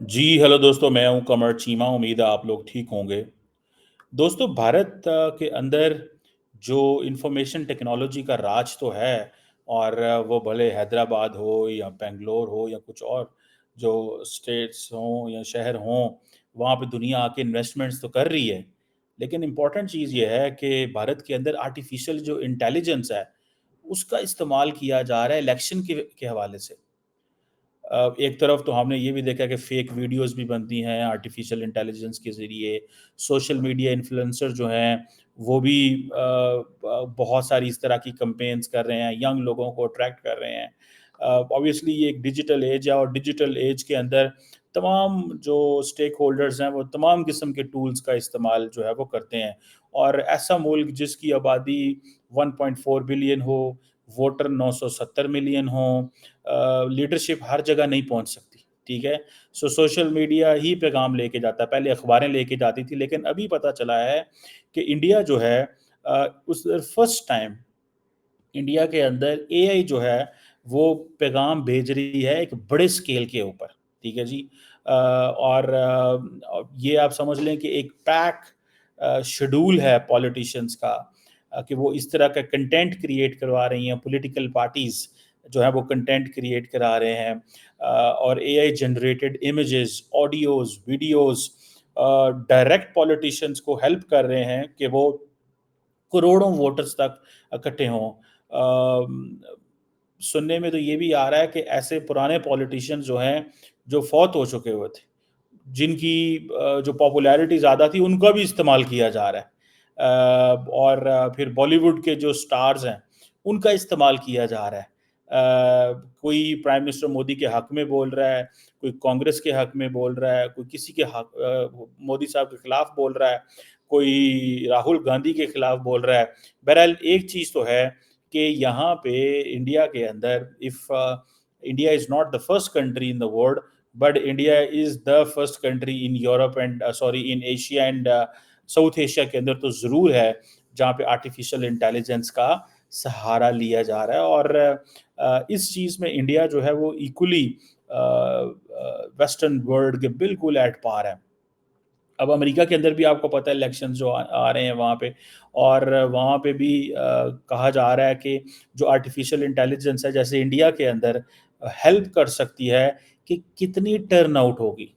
जी, hello दोस्तों, मैं हूँ कमर चीमा। उम्मीद है आप लोग ठीक होंगे। दोस्तों, भारत के अंदर जो इंफॉर्मेशन टेक्नोलॉजी का राज तो है, और वो भले हैदराबाद हो या बेंगलोर हो या कुछ और जो स्टेट्स हों या शहर हों, वहाँ पे दुनिया आके इन्वेस्टमेंट्स तो कर रही है। लेकिन इम्पोर्टेंट चीज़ ये है कि भारत के अंदर आर्टिफिशियल जो इंटेलिजेंस है, उसका इस्तेमाल किया जा रहा है इलेक्शन के हवाले से। एक तरफ तो हमने ये भी देखा कि फेक वीडियोस भी बनती हैं आर्टिफिशियल इंटेलिजेंस के ज़रिए। सोशल मीडिया इन्फ्लुएंसर जो हैं, वो भी बहुत सारी इस तरह की कैंपेन्स कर रहे हैं, यंग लोगों को अट्रैक्ट कर रहे हैं। ऑब्वियसली ये एक डिजिटल एज है, और डिजिटल एज के अंदर तमाम जो स्टेक होल्डर्स हैं, वो तमाम किस्म के टूल्स का इस्तेमाल जो है वो करते हैं। और ऐसा मुल्क जिसकी आबादी 1.4 बिलियन हो, वोटर 970 मिलियन हों, लीडरशिप हर जगह नहीं पहुंच सकती। ठीक है। सोशल मीडिया ही पैगाम लेके जाता है। पहले अखबारें लेके जाती थी, लेकिन अभी पता चला है कि इंडिया जो है, उस फर्स्ट टाइम इंडिया के अंदर एआई जो है वो पैगाम भेज रही है एक बड़े स्केल के ऊपर। ठीक है जी। और ये आप समझ लें कि एक पैक शेड्यूल है पॉलिटिशियंस का, कि वो इस तरह का कंटेंट क्रिएट करवा रही हैं। पॉलिटिकल पार्टीज जो है वो कंटेंट क्रिएट करा रहे हैं, और AI generated images, audios, videos direct politicians को हेल्प कर रहे हैं कि वो करोड़ों वोटर्स तक इकट्ठे हों। सुनने में तो ये भी आ रहा है कि ऐसे पुराने पॉलिटिशियंस जो हैं, जो फौत हो चुके हुए थे, जिनकी जो पॉपुलैरिटी ज़्यादा थी, उनका भी इस्तेमाल किया जा रहा है। और फिर बॉलीवुड के जो स्टार्स हैं, उनका इस्तेमाल किया जा रहा है। कोई प्राइम मिनिस्टर मोदी के हक में बोल रहा है, कोई कांग्रेस के हक में बोल रहा है, कोई किसी के हक मोदी साहब के खिलाफ बोल रहा है, कोई राहुल गांधी के खिलाफ बोल रहा है। बहरहाल एक चीज़ तो है कि यहाँ पे इंडिया के अंदर, if India is not the first country in the world, but India is the first country in Europe and sorry in Asia and south Asia के अंदर तो ज़रूर है, जहाँ पे आर्टिफिशियल इंटेलिजेंस का सहारा लिया जा रहा है। और इस चीज़ में इंडिया जो है वो इक्वली वेस्टर्न वर्ल्ड के बिल्कुल एट पार है। अब अमेरिका के अंदर भी आपको पता है इलेक्शन जो आ रहे हैं वहाँ पे, और वहाँ पे भी कहा जा रहा है कि जो आर्टिफिशियल इंटेलिजेंस है, जैसे इंडिया के अंदर हेल्प कर सकती है कि कितनी टर्न आउट होगी।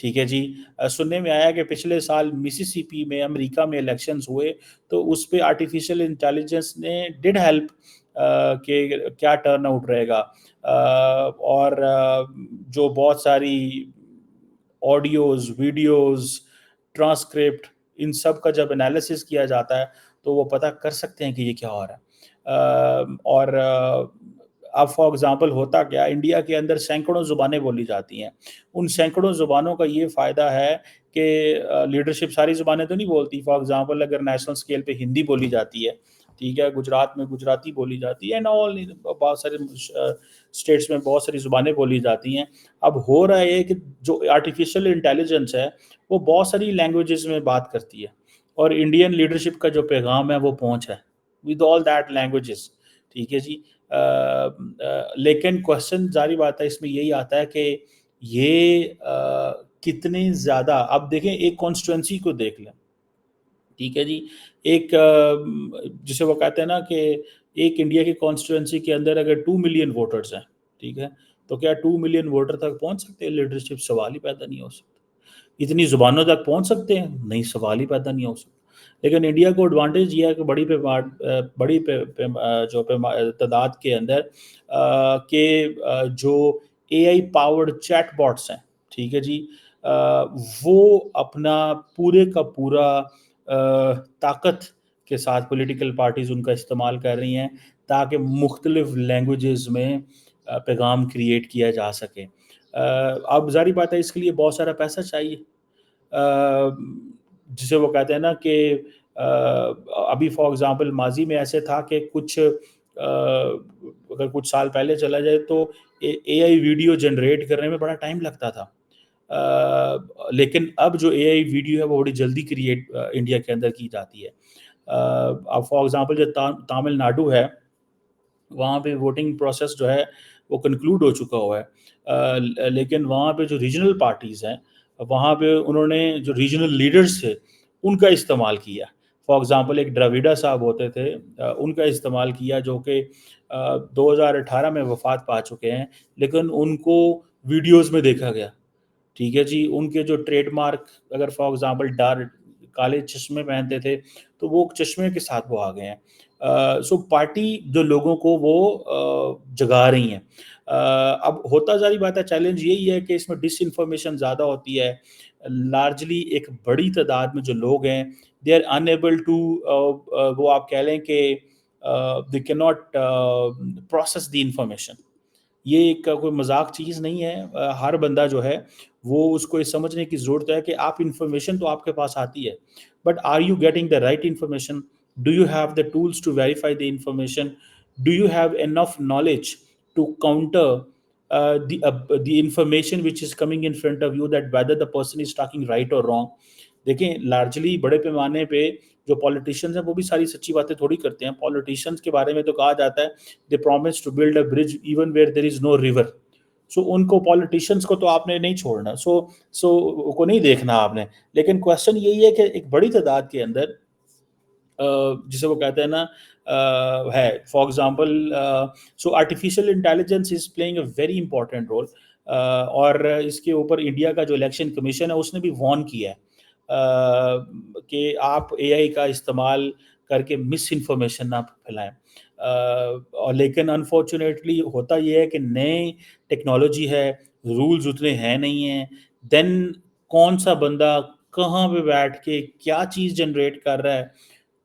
ठीक है जी। सुनने में आया कि पिछले साल मिसिसिपी में अमेरिका में इलेक्शंस हुए, तो उस पे आर्टिफिशियल इंटेलिजेंस ने डिड हेल्प कि क्या टर्न आउट रहेगा। और जो बहुत सारी ऑडियोज़, वीडियोज़, ट्रांसक्रिप्ट, इन सब का जब एनालिसिस किया जाता है, तो वो पता कर सकते हैं कि ये क्या हो रहा है। और अब फॉर एग्ज़ाम्पल होता क्या है, इंडिया के अंदर सैकड़ों ज़ुबानें बोली जाती हैं। उन सैकड़ों ज़ुबानों का ये फ़ायदा है कि लीडरशिप सारी ज़ुबानें तो नहीं बोलती। फॉर एग्ज़ाम्पल अगर नेशनल स्केल पे हिंदी बोली जाती है, ठीक है, गुजरात में गुजराती बोली जाती है, एंड ऑल बहुत सारे स्टेट्स में बहुत सारी ज़ुबानें बोली जाती हैं। अब हो रहा है कि जो आर्टिफिशियल इंटेलिजेंस है, वो बहुत सारी लैंग्वेजेज़ में बात करती है, और इंडियन लीडरशिप का जो पैगाम है वो पहुँच है विद ऑल दैट लैंग्वेजेज़। ठीक है जी। लेकिन क्वेश्चन ज़ाहिर बात है इसमें यही आता है कि ये कितने ज़्यादा, अब देखें एक कॉन्स्टिट्यूएंसी को देख लें। ठीक है जी। एक जिसे वो कहते हैं ना कि एक इंडिया की कॉन्स्टिट्यूएंसी के अंदर अगर 2 मिलियन वोटर्स हैं, ठीक है? तो क्या 2 मिलियन वोटर तक पहुँच सकते हैं लीडरशिप? सवाल ही पैदा नहीं हो सकता। इतनी ज़ुबानों तक पहुँच सकते हैं? नहीं, सवाल ही पैदा नहीं हो सकता। लेकिन इंडिया को एडवांटेज ये है कि बड़ी जो तादाद के अंदर जो एआई पावर्ड चैटबॉट्स हैं, ठीक है जी? अ, वो अपना पूरे का पूरा ताकत के साथ पॉलिटिकल पार्टीज़ उनका इस्तेमाल कर रही हैं, ताकि मुख्तलिफ़ लैंग्वेजेज़ में पैगाम क्रिएट किया जा सके। अब ज़ाहिर बात है इसके लिए बहुत सारा पैसा चाहिए। जिसे वो कहते हैं ना कि अभी फॉर एग्ज़ाम्पल माज़ी में ऐसे था कि अगर कुछ साल पहले चला जाए तो एआई वीडियो जनरेट करने में बड़ा टाइम लगता था। लेकिन अब जो एआई वीडियो है वो बड़ी जल्दी क्रिएट इंडिया के अंदर की जाती है। अब फॉर एग्ज़ाम्पल जो तमिलनाडु है, वहाँ पे वोटिंग प्रोसेस जो है वो कंक्लूड हो चुका हुआ है। لیکن وہاں پہ جو ریجنل پارٹیز ہیں وہاں پہ انہوں نے جو ریجنل لیڈرز تھے ان کا استعمال کیا. فار ایگزامپل ایک ڈراویڈا صاحب ہوتے تھے, ان کا استعمال کیا جو کہ 2018 میں وفات پا چکے ہیں, لیکن ان کو ویڈیوز میں دیکھا گیا. ٹھیک ہے جی, ان کے جو ٹریڈ مارک اگر فار ایگزامپل کالے چشمے پہنتے تھے تو وہ چشمے کے ساتھ وہ آ گئے ہیں. سو پارٹی جو لوگوں کو وہ جگا رہی ہیں. اب ہوتا ظاہری بات ہے, چیلنج یہی ہے کہ اس میں ڈس انفارمیشن زیادہ ہوتی ہے. لارجلی ایک بڑی تعداد میں جو لوگ ہیں دے آر انیبل ٹو, وہ آپ کہہ لیں کہ دے کی ناٹ پروسیس دی انفارمیشن. یہ ایک کوئی مذاق چیز نہیں ہے. ہر بندہ جو ہے وہ اس کو یہ سمجھنے کی ضرورت ہے کہ آپ انفارمیشن تو آپ کے پاس آتی ہے, but are you getting the right information, do you have the tools to verify the information, do you have enough knowledge to counter the information which is coming in front of you, that whether the person is talking right or wrong. دیکھیں largely بڑے پیمانے پہ جو politicians ہیں وہ بھی ساری سچی باتیں تھوڑی کرتے ہیں. پولیٹیشینز کے بارے میں تو کہا جاتا ہے they promise to build a bridge even where there is no river. سو ان کو پولیٹیشینز کو تو آپ نے نہیں چھوڑنا, سو کو نہیں دیکھنا آپ نے. لیکن کوشچن یہی ہے کہ ایک بڑی تعداد کے اندر جسے وہ کہتے ہیں نا ہے, for example so artificial intelligence is playing a very important role. اور اس کے اوپر انڈیا کا جو الیکشن کمیشن ہے اس نے بھی وارن کیا ہے کہ آپ اے آئی کا استعمال کر کے مس انفارمیشن نہ پھیلائیں. اور لیکن انفارچونیٹلی ہوتا یہ ہے کہ نئے ٹیکنالوجی ہے, رولز اتنے ہیں نہیں ہیں, دین کون سا بندہ کہاں پہ بیٹھ کے کیا چیز جنریٹ کر رہا ہے,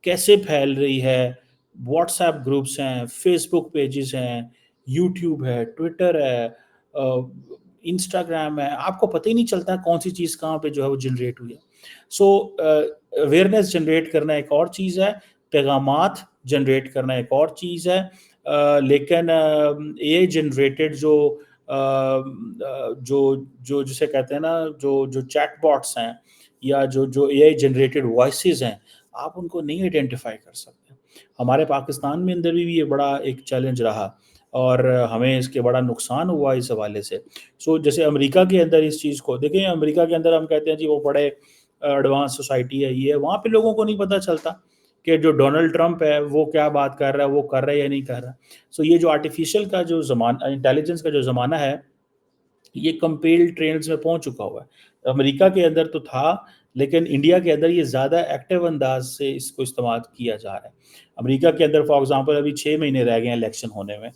کیسے پھیل رہی ہے. واٹس ایپ گروپس ہیں, فیس بک پیجز ہیں, یوٹیوب ہے, ٹویٹر ہے, انسٹاگرام ہے, آپ کو پتہ ہی نہیں چلتا کون سی چیز کہاں پہ جو ہے وہ جنریٹ ہوئی ہے. سو اویئرنیس جنریٹ کرنا ایک اور چیز ہے, پیغامات جنریٹ کرنا ایک اور چیز ہے. لیکن اے آئی جنریٹڈ جو جسے کہتے ہیں نا جو چیٹ باٹس ہیں یا جو اے آئی جنریٹڈ وائسز ہیں, آپ ان کو نہیں آئیڈینٹیفائی کر سکتے. ہمارے پاکستان میں اندر بھی یہ بڑا ایک چیلنج رہا اور ہمیں اس کے بڑا نقصان ہوا اس حوالے سے. سو جیسے امریکہ کے اندر اس چیز کو دیکھیں, امریکہ کے اندر ہم کہتے ہیں جی وہ بڑے ایڈوانس سوسائٹی ہے, یہ ہے, وہاں پہ لوگوں کو نہیں پتہ چلتا کہ جو ڈونلڈ ٹرمپ ہے وہ کیا بات کر رہا ہے, وہ کر رہا ہے یا نہیں کر رہا. سو یہ جو آرٹیفیشیل کا جو زمانہ, انٹیلیجنس کا جو زمانہ ہے, یہ کمپیل ٹرینڈز میں پہنچ چکا ہوا ہے. امریکہ کے اندر تو تھا, لیکن انڈیا کے اندر یہ زیادہ ایکٹیو انداز سے اس کو استعمال کیا جا رہا ہے. امریکہ کے اندر فار ایگزامپل ابھی 6 مہینے رہ گئے ہیں الیکشن ہونے میں,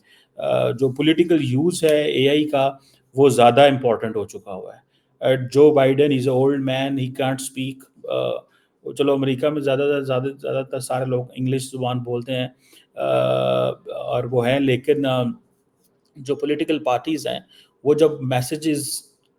جو پولیٹیکل یوز ہے اے آئی کا وہ زیادہ امپورٹنٹ ہو چکا ہوا ہے. Joe Biden is a old man, he can't speak. چلو امریکہ میں زیادہ تر سارے لوگ انگلش زبان بولتے ہیں اور وہ ہیں, لیکن جو پولیٹیکل پارٹیز ہیں وہ جب میسیجز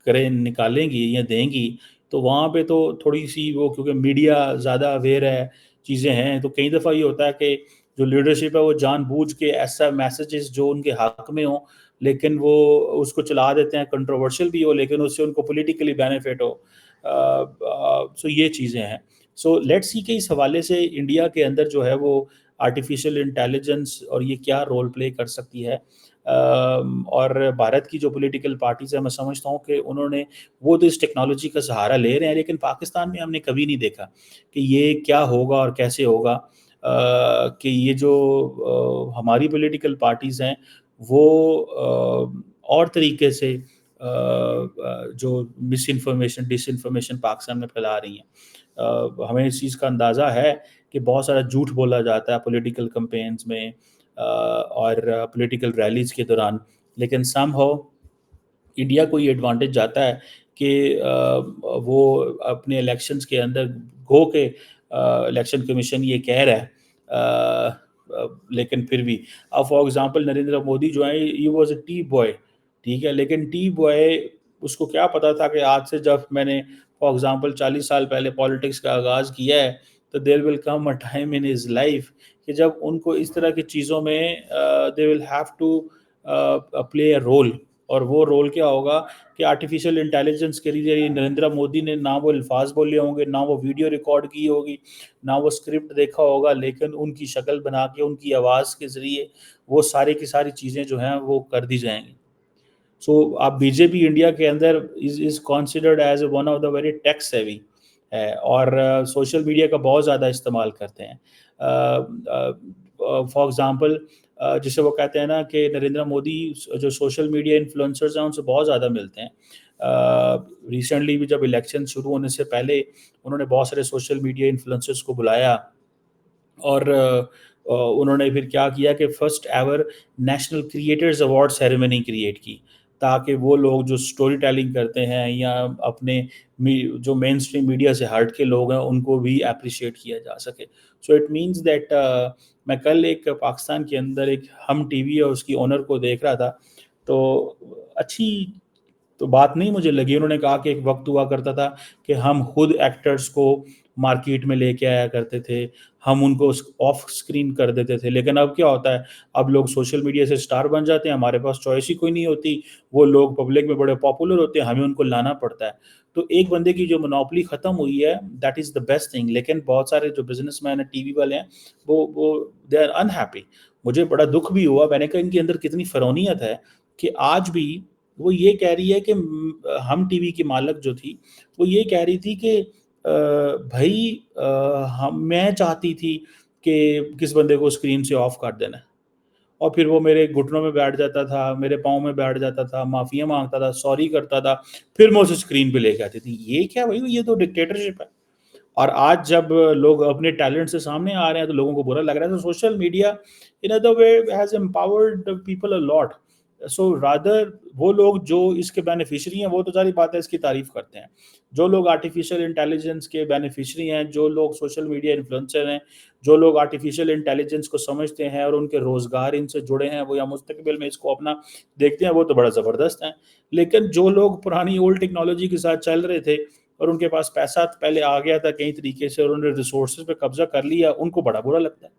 نکالیں گی یا دیں گی تو وہاں پہ تو تھوڑی سی وہ, کیونکہ میڈیا زیادہ اویئر ہے, چیزیں ہیں, تو کئی دفعہ یہ ہوتا ہے کہ جو لیڈرشپ ہے وہ جان بوجھ کے ایسا میسیجز جو ان کے حق میں ہوں لیکن وہ اس کو چلا دیتے ہیں, کنٹروورشل بھی ہو لیکن اس سے ان کو پولیٹیکلی بینیفٹ ہو. سو یہ چیزیں ہیں. سو لیٹ سی کہ اس حوالے سے انڈیا کے اندر جو ہے وہ آرٹیفیشیل انٹیلیجنس اور یہ کیا رول پلے کر سکتی ہے. اور بھارت کی جو پولیٹیکل پارٹیز ہیں میں سمجھتا ہوں کہ انہوں نے وہ تو اس ٹیکنالوجی کا سہارا لے رہے ہیں, لیکن پاکستان میں ہم نے کبھی نہیں دیکھا کہ یہ کیا ہوگا اور کیسے ہوگا. کہ یہ جو ہماری پولیٹیکل پارٹیز ہیں وہ اور طریقے سے جو مس انفارمیشن ڈس انفارمیشن پاکستان میں پھیلا رہی ہیں. ہمیں اس چیز کا اندازہ ہے کہ بہت سارا جھوٹ بولا جاتا ہے پولیٹیکل کمپینز میں اور پولیٹیکل ریلیز کے دوران, لیکن سم ہاؤ انڈیا کو یہ ایڈوانٹیج جاتا ہے کہ وہ اپنے الیکشنز کے اندر گو کہ الیکشن کمیشن یہ کہہ رہا ہے, لیکن پھر بھی اب فار ایگزامپل نریندر مودی جو ہیں یہ واز اے ٹی بوائے, ٹھیک ہے, لیکن ٹی بوائے اس کو کیا پتا تھا کہ آج سے جب میں نے فار ایگزامپل 40 سال پہلے پالیٹکس کا آغاز کیا ہے تو there will come a time in his life کہ جب ان کو اس طرح کی چیزوں میں they will have to play a role. اور وہ رول کیا ہوگا کہ آرٹیفیشیل انٹیلیجنس کے ذریعے نریندر مودی نے نہ وہ الفاظ بولے ہوں گے, نہ وہ ویڈیو ریکارڈ کی ہوگی, نہ وہ اسکرپٹ دیکھا ہوگا, لیکن ان کی شکل بنا کے ان کی آواز کے ذریعے وہ ساری کی ساری چیزیں جو ہیں وہ کر دی جائیں گی. सो आप बीजेपी इंडिया के अंदर is considered as one of the very tech savvy है, और सोशल मीडिया का बहुत ज़्यादा इस्तेमाल करते हैं। फॉर एग्जांपल जिसे वो कहते हैं ना कि नरेंद्र मोदी जो सोशल मीडिया इन्फ्लुएंसर्स हैं उनसे बहुत ज़्यादा मिलते हैं। रिसेंटली भी जब इलेक्शन शुरू होने से पहले उन्होंने बहुत सारे सोशल मीडिया इन्फ्लुएंसर्स को बुलाया, और उन्होंने फिर क्या किया कि first ever national creators award ceremony create की, ताकि वो लोग जो स्टोरी टेलिंग करते हैं या अपने जो मेन स्ट्रीम मीडिया से हट के लोग हैं उनको भी अप्रिशिएट किया जा सके। सो इट मीन्स दैट मैं कल एक पाकिस्तान के अंदर एक हम टीवी और उसकी ओनर को देख रहा था, तो अच्छी तो बात नहीं मुझे लगी। उन्होंने कहा कि एक वक्त हुआ करता था कि हम खुद एक्टर्स को मार्केट में लेके आया करते थे, हम उनको ऑफ स्क्रीन कर देते थे, लेकिन अब क्या होता है, अब लोग सोशल मीडिया से स्टार बन जाते हैं, हमारे पास चॉइस ही कोई नहीं होती, वो लोग पब्लिक में बड़े पॉपुलर होते हैं, हमें उनको लाना पड़ता है। तो एक बंदे की जो मोनोपोली ख़त्म हुई है, that is the best thing. लेकिन बहुत सारे जो बिजनेसमैन हैं, टीवी वाले हैं, वो दे आर अनहैप्पी। मुझे बड़ा दुख भी हुआ, मैंने कहा इनके अंदर कितनी फ़रौनियत है कि आज भी वो ये कह रही है कि हम टीवी की मालिक जो थी, वो ये कह रही थी कि भाई हम मैं चाहती थी कि किस बंदे को स्क्रीन से ऑफ कर देना है, और फिर वो मेरे घुटनों में बैठ जाता था, मेरे पाँव में बैठ जाता था, माफ़िया माँगता था, सॉरी करता था, फिर मैं उसे स्क्रीन पे लेके आती थी। ये क्या भई, ये तो डिक्टेटरशिप है। और आज जब लोग अपने टैलेंट से सामने आ रहे हैं तो लोगों को बुरा लग रहा है। तो social media in other way has empowered people a lot. So rather वो लोग जो इसके बेनिफिशियरी हैं वो तो ज़ाहिर बात है इसकी तारीफ़ करते हैं। जो लोग आर्टिफ़िशियल इंटेलिजेंस के बेनिफिशियरी हैं, जो लोग सोशल मीडिया इन्फ्लुएंसर हैं, जो लोग आर्टिफ़िशियल इंटेलिजेंस को समझते हैं और उनके रोज़गार इनसे जुड़े हैं, वो या मुस्तकबिल में इसको अपना देखते हैं, वो तो बड़ा ज़बरदस्त हैं। लेकिन जो लोग पुरानी ओल्ड टेक्नोलॉजी के साथ चल रहे थे और उनके पास पैसा पहले आ गया था कई तरीके से और उन्होंने रिसोर्सेज पे कब्जा कर लिया, उनको बड़ा बुरा लगता है।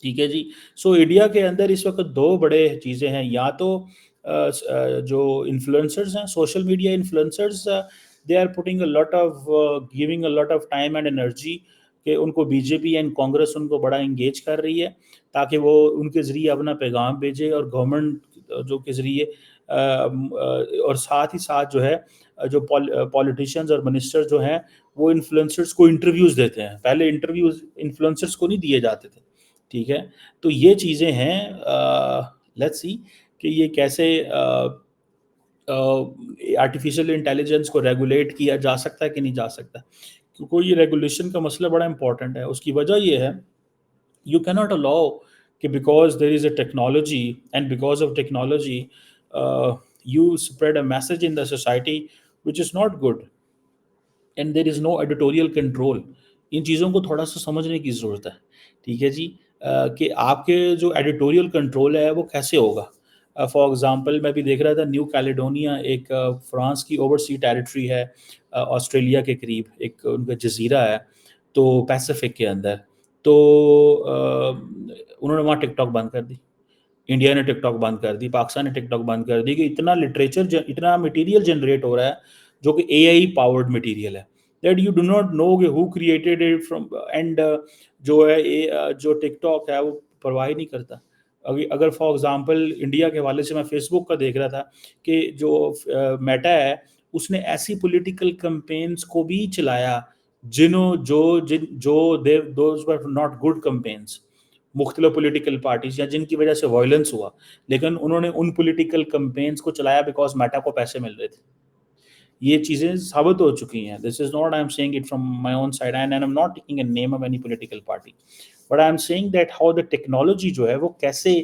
ठीक है जी। सो इंडिया के अंदर इस वक्त दो बड़े चीज़ें हैं, या तो जो इन्फ्लुएंसर्स हैं, social media influencers, they are putting a lot of giving a lot of time and energy, कि उनको बीजेपी एंड कांग्रेस उनको बड़ा इंगेज कर रही है ताकि वो उनके ज़रिए अपना पैगाम भेजे, और गवर्नमेंट जो के ज़रिए और साथ ही साथ जो है जो पॉलिटिशियंस और मिनिस्टर जो हैं वो इन्फ्लुएंसर्स को इंटरव्यूज़ देते हैं। पहले इंटरव्यूज़ इन्फ्लुएंसर्स को नहीं दिए जाते थे। ठीक है? तो ये चीज़ें हैं, लेट्स सी कि ये कैसे आर्टिफ़िशियल इंटेलिजेंस को रेगुलेट किया जा सकता है कि नहीं जा सकता। क्योंकि ये रेगुलेशन का मसला बड़ा इम्पोर्टेंट है। उसकी वजह ये है, you cannot allow कि because there is a technology and because of technology you spread a message in the society which is not good and there is no editorial control. इन चीज़ों को थोड़ा-सा समझने की ज़रूरत है, ठीक है जी? कि आपके जो एडिटोरियल कंट्रोल है वो कैसे होगा? फॉर एग्ज़ाम्पल मैं भी देख रहा था, न्यू कैलेडोनिया एक फ्रांस की ओवरसी टेरिटरी है, ऑस्ट्रेलिया के करीब एक उनका जज़ीरा है, तो पैसिफ़िक के अंदर। तो उन्होंने वहाँ टिकटॉक बंद कर दी। इंडिया ने टिकटॉक बंद कर दी, पाकिस्तान ने टिकटॉक बंद कर दी कि इतना मटेरियल जनरेट हो रहा है जो कि एआई पावर्ड मटेरियल है, that you do not know कि who created it from, and जो है जो टिकटॉक है वो परवाह ही नहीं करता। अगर फॉर एग्जांपल इंडिया के हवाले से मैं फेसबुक का देख रहा था कि जो मेटा है उसने ऐसी पॉलिटिकल कैंपेन्स को भी चलाया जिन्हों जो जिन जो they those were not good campaigns, मुख्तलिफ पॉलिटिकल पार्टीज़ या जिनकी वजह से वायलेंस हुआ, लेकिन उन्होंने उन पॉलिटिकल कैंपेन्स को चलाया बिकॉज़ मेटा को पैसे मिल रहे थे। ये चीज़ें साबित हो चुकी हैं। This is not I am saying it from my own side and I am not taking a name of any political party. But I am saying that how the technology जो है वो कैसे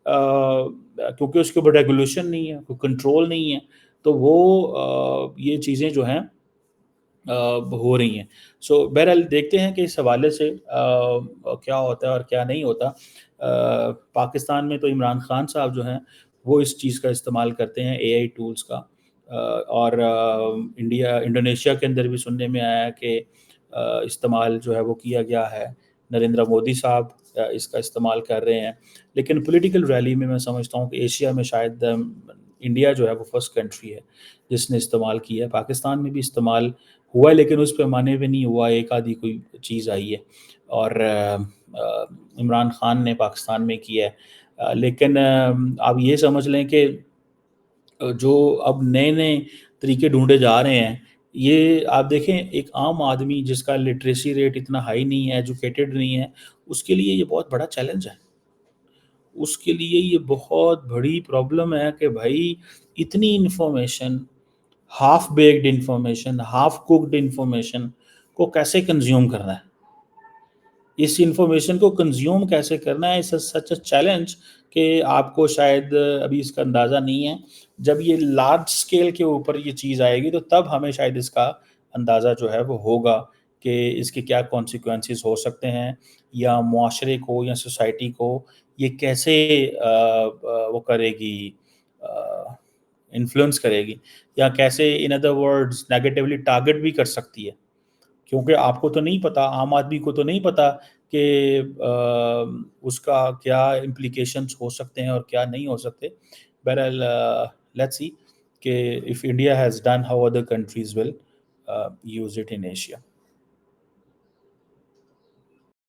क्योंकि उसके ऊपर रेगुलेशन नहीं है, कोई कंट्रोल नहीं है, तो वो ये चीज़ें जो हैं हो रही हैं। सो बहरहाल देखते हैं कि इस हवाले से क्या होता है और क्या नहीं होता। पाकिस्तान में तो इमरान खान साहब जो हैं वो इस चीज़ का इस्तेमाल करते हैं, एआई टूल्स का, और इंडोनेशिया के अंदर भी सुनने में आया है कि इस्तेमाल जो है वो किया गया है। नरेंद्र मोदी साहब इसका इस्तेमाल कर रहे हैं। लेकिन पॉलिटिकल रैली में मैं समझता हूँ कि एशिया में शायद इंडिया जो है वो फर्स्ट कंट्री है जिसने इस्तेमाल किया है। पाकिस्तान में भी इस्तेमाल हुआ है लेकिन उस पैमाने पे नहीं हुआ, एक आधी कोई चीज़ आई है, और इमरान खान ने पाकिस्तान में किया है। लेकिन आप ये समझ लें कि جو اب نئے نئے طریقے ڈھونڈے جا رہے ہیں، یہ آپ دیکھیں ایک عام آدمی جس کا لٹریسی ریٹ اتنا ہائی نہیں ہے، ایجوکیٹڈ نہیں ہے، اس کے لیے یہ بہت بڑا چیلنج ہے۔ اس کے لیے یہ بہت بڑی پرابلم ہے کہ بھائی اتنی information, half baked information, half cooked information کو کیسے کنزیوم کرنا ہے، اس انفارمیشن کو کنزیوم کیسے کرنا ہے، اس سچ اے چیلنج کہ آپ کو شاید ابھی اس کا اندازہ نہیں ہے۔ جب یہ لارج سکیل کے اوپر یہ چیز آئے گی تو تب ہمیں شاید اس کا اندازہ جو ہے وہ ہوگا کہ اس کے کیا کانسیکوینسز ہو سکتے ہیں، یا معاشرے کو یا سوسائٹی کو یہ کیسے وہ کرے گی، انفلوئنس کرے گی، یا کیسے in other words negatively target بھی کر سکتی ہے۔ کیونکہ آپ کو تو نہیں پتا، عام آدمی کو تو نہیں پتا کہ اس کا کیا امپلیکیشنس ہو سکتے ہیں اور کیا نہیں ہو سکتے۔ بہرحال لیٹس سی کہ if India has done, how other countries will use it in Asia.